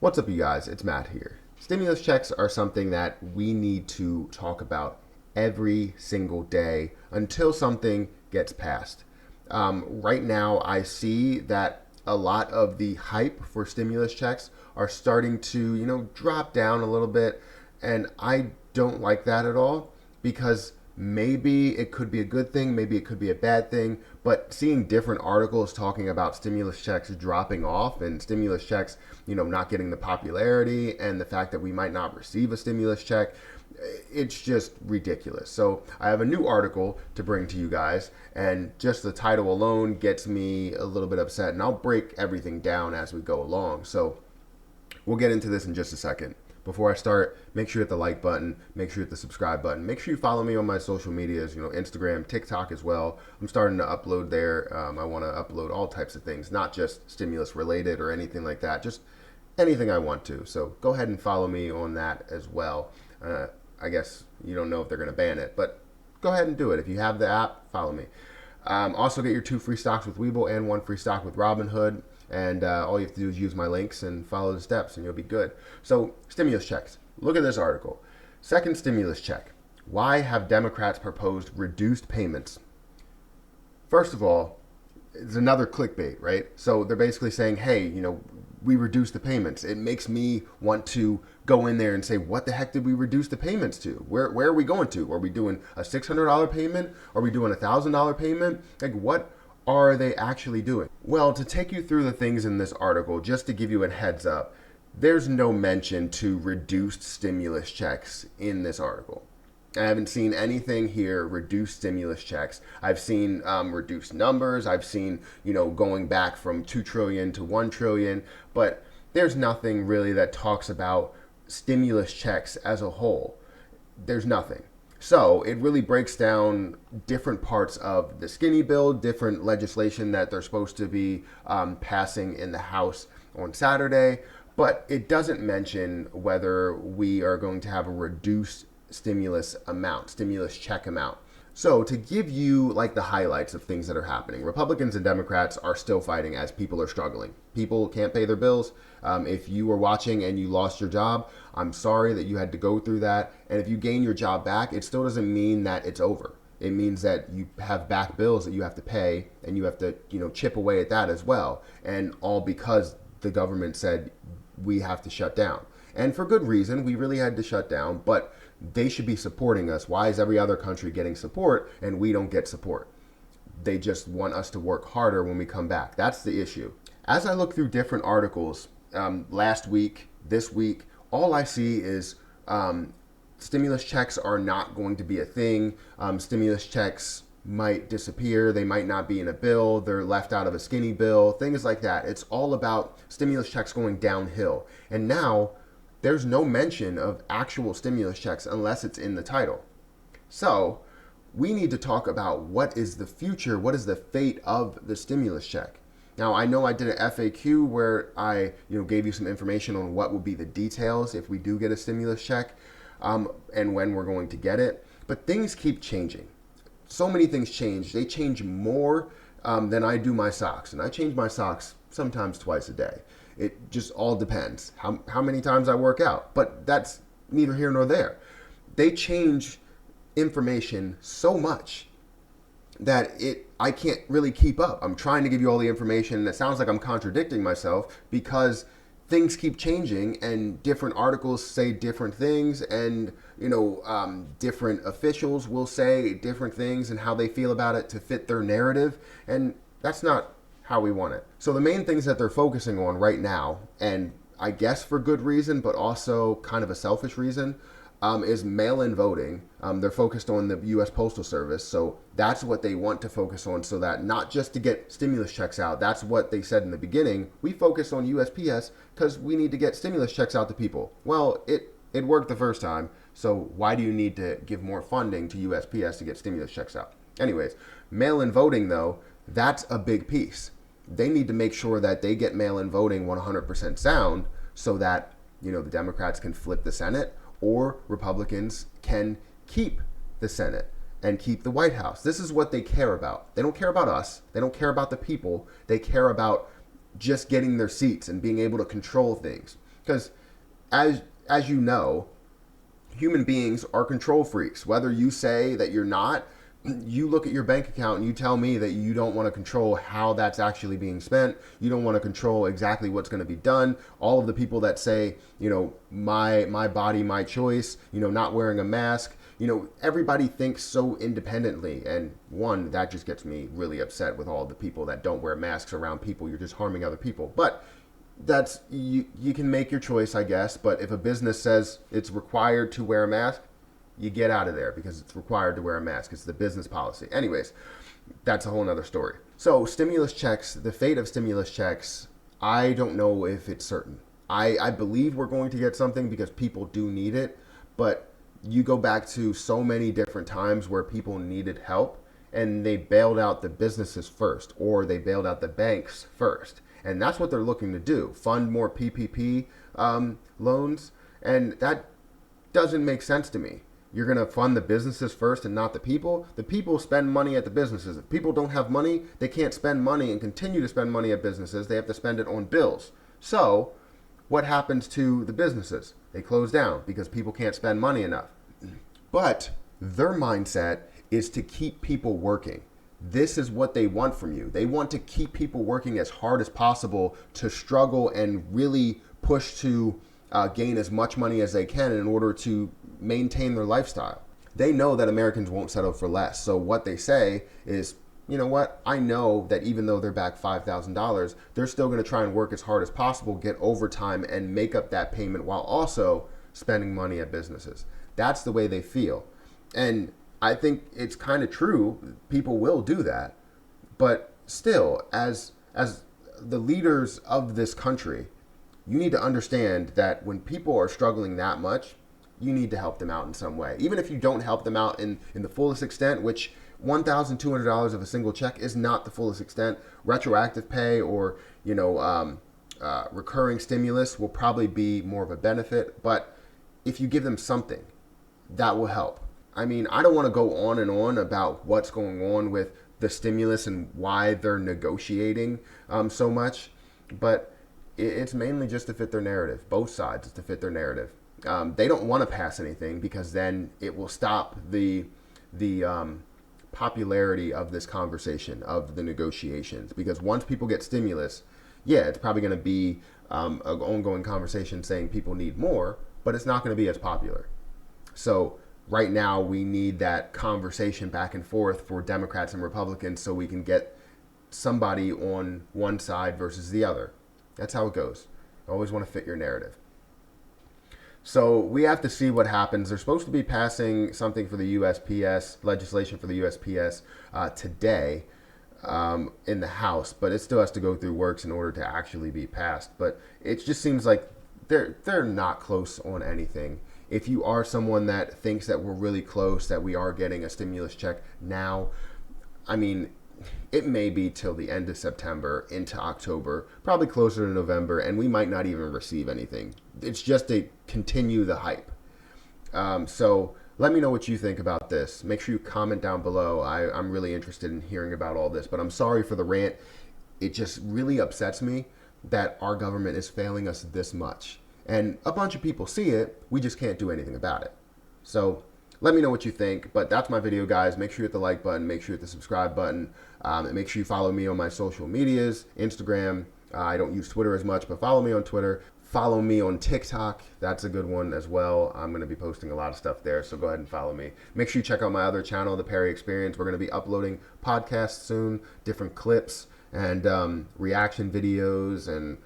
What's up, you guys? It's Matt here. Stimulus checks are something that we need to talk about every single day until something gets passed. Right now, I see that a lot of the hype for stimulus checks are starting to, drop down a little bit, and I don't like that at all because maybe it could be a good thing, maybe it could be a bad thing, but seeing different articles talking about stimulus checks dropping off and stimulus checks, not getting the popularity and the fact that we might not receive a stimulus check, it's just ridiculous. So I have a new article to bring to you guys, and just the title alone gets me a little bit upset, and I'll break everything down as we go along. So we'll get into this in just a second. Before I start, make sure you hit the like button, make sure you hit the subscribe button, make sure you follow me on my social medias, Instagram, TikTok as well. I'm starting to upload there. I want to upload all types of things, not just stimulus related or anything like that, just anything I want to. So go ahead and follow me on that as well. I guess you don't know if they're going to ban it, but go ahead and do it. If you have the app, follow me. Also get your 2 free stocks with Webull and 1 free stock with Robinhood. And all you have to do is use my links and follow the steps and you'll be good. So stimulus checks. Look at this article. Second stimulus check. Why have Democrats proposed reduced payments? First of all, it's another clickbait, right? So they're basically saying, hey, we reduced the payments. It makes me want to go in there and say, what the heck did we reduce the payments to? Where are we going to? Are we doing a $600 payment? Are we doing a $1,000 payment? Like, what are they actually doing? Well, to take you through the things in this article, just to give you a heads up, there's no mention to reduced stimulus checks in this article. I haven't seen anything here, reduced stimulus checks. I've seen reduced numbers. I've seen, going back from 2 trillion to 1 trillion, but there's nothing really that talks about stimulus checks as a whole. There's nothing. So it really breaks down different parts of the skinny bill, different legislation that they're supposed to be passing in the House on Saturday, but it doesn't mention whether we are going to have a reduced stimulus check amount. So to give you the highlights of things that are happening, Republicans and Democrats are still fighting as people are struggling. People can't pay their bills. If you were watching and you lost your job, I'm sorry that you had to go through that. And if you gain your job back, it still doesn't mean that it's over. It means that you have back bills that you have to pay, and you have to, chip away at that as well. And all because the government said we have to shut down. And for good reason, we really had to shut down, but they should be supporting us. Why is every other country getting support and we don't get support? They just want us to work harder when we come back. That's the issue. As I look through different articles last week, this week, all I see is stimulus checks are not going to be a thing. Stimulus checks might disappear. They might not be in a bill. They're left out of a skinny bill, things like that. It's all about stimulus checks going downhill. And now there's no mention of actual stimulus checks unless it's in the title. So we need to talk about what is the future, what is the fate of the stimulus check. Now, I know I did an FAQ where I gave you some information on what would be the details if we do get a stimulus check and when we're going to get it. But things keep changing. So many things change. They change more than I do my socks. And I change my socks sometimes twice a day. It just all depends how many times I work out. But that's neither here nor there. They change information so much that I can't really keep up. I'm trying to give you all the information, and it sounds like I'm contradicting myself because things keep changing and different articles say different things, and different officials will say different things and how they feel about it to fit their narrative, and that's not how we want it. So the main things that they're focusing on right now, and I guess for good reason, but also kind of a selfish reason, is mail-in voting. They're focused on the U.S. Postal Service, so that's what they want to focus on, so that not just to get stimulus checks out. That's what they said in the beginning. We focus on USPS because we need to get stimulus checks out to people. Well, it worked the first time, so why do you need to give more funding to USPS to get stimulus checks out? Anyways, mail-in voting, though, that's a big piece. They need to make sure that they get mail-in voting 100% sound so that, the Democrats can flip the Senate or Republicans can keep the Senate and keep the White House. This is what they care about. They don't care about us. They don't care about the people. They care about just getting their seats and being able to control things. Because as you know, human beings are control freaks. Whether you say that you're not, you look at your bank account and you tell me that you don't want to control how that's actually being spent. You don't want to control exactly what's going to be done. All of the people that say, my body, my choice, not wearing a mask, everybody thinks so independently. And one, that just gets me really upset with all the people that don't wear masks around people. You're just harming other people. But that's, you can make your choice, I guess. But if a business says it's required to wear a mask, you get out of there because it's required to wear a mask. It's the business policy. Anyways, that's a whole nother story. So stimulus checks, the fate of stimulus checks, I don't know if it's certain. I believe we're going to get something because people do need it. But you go back to so many different times where people needed help and they bailed out the businesses first, or they bailed out the banks first. And that's what they're looking to do, fund more PPP loans. And that doesn't make sense to me. You're going to fund the businesses first and not the people. The people spend money at the businesses. If people don't have money, they can't spend money and continue to spend money at businesses. They have to spend it on bills. So what happens to the businesses? They close down because people can't spend money enough. But their mindset is to keep people working. This is what they want from you. They want to keep people working as hard as possible to struggle and really push to gain as much money as they can in order to maintain their lifestyle. They know that Americans won't settle for less. So what they say is, you know what? I know that even though they're back $5,000, they're still going to try and work as hard as possible, get overtime, and make up that payment while also spending money at businesses. That's the way they feel. And I think it's kind of true. People will do that. But still, as the leaders of this country, you need to understand that when people are struggling that much, you need to help them out in some way. Even if you don't help them out in the fullest extent, which $1,200 of a single check is not the fullest extent. Retroactive pay or, recurring stimulus will probably be more of a benefit. But if you give them something, that will help. I mean, I don't want to go on and on about what's going on with the stimulus and why they're negotiating so much, but it's mainly just to fit their narrative. Both sides, is to fit their narrative. They don't want to pass anything because then it will stop the popularity of this conversation, of the negotiations. Because once people get stimulus, yeah, it's probably going to be an ongoing conversation saying people need more, but it's not going to be as popular. So right now we need that conversation back and forth for Democrats and Republicans so we can get somebody on one side versus the other. That's how it goes. You always want to fit your narrative. So we have to see what happens. They're supposed to be passing something for the USPS, legislation for the USPS today in the House, but it still has to go through works in order to actually be passed. But it just seems like they're not close on anything. If you are someone that thinks that we're really close, that we are getting a stimulus check now, I mean, it may be till the end of September into October, probably closer to November, and we might not even receive anything. It's just to continue the hype. So let me know what you think about this. Make sure you comment down below. I'm really interested in hearing about all this, but I'm sorry for the rant. It just really upsets me that our government is failing us this much. And a bunch of people see it, we just can't do anything about it. So let me know what you think, but that's my video, guys. Make sure you hit the like button, make sure you hit the subscribe button, and make sure you follow me on my social medias, Instagram. I don't use Twitter as much, but follow me on Twitter. Follow me on TikTok. That's a good one as well. I'm going to be posting a lot of stuff there, so go ahead and follow me. Make sure you check out my other channel, The Perry Experience. We're going to be uploading podcasts soon, different clips, and reaction videos, and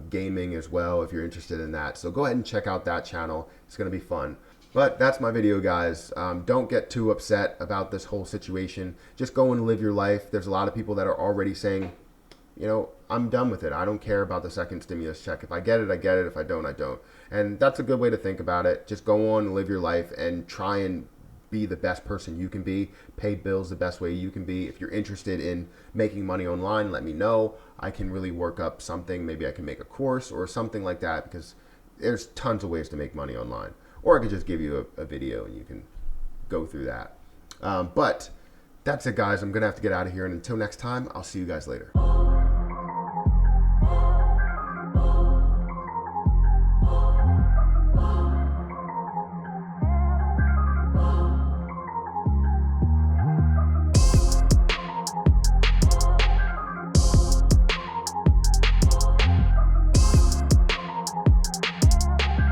gaming as well if you're interested in that. So go ahead and check out that channel. It's going to be fun. But that's my video, guys. Don't get too upset about this whole situation. Just go and live your life. There's a lot of people that are already saying, I'm done with it. I don't care about the second stimulus check. If I get it, I get it. If I don't, I don't. And that's a good way to think about it. Just go on and live your life and try and be the best person you can be. Pay bills the best way you can be. If you're interested in making money online, let me know. I can really work up something. Maybe I can make a course or something like that, because there's tons of ways to make money online. Or I could just give you a video and you can go through that. But that's it, guys. I'm going to have to get out of here. And until next time, I'll see you guys later.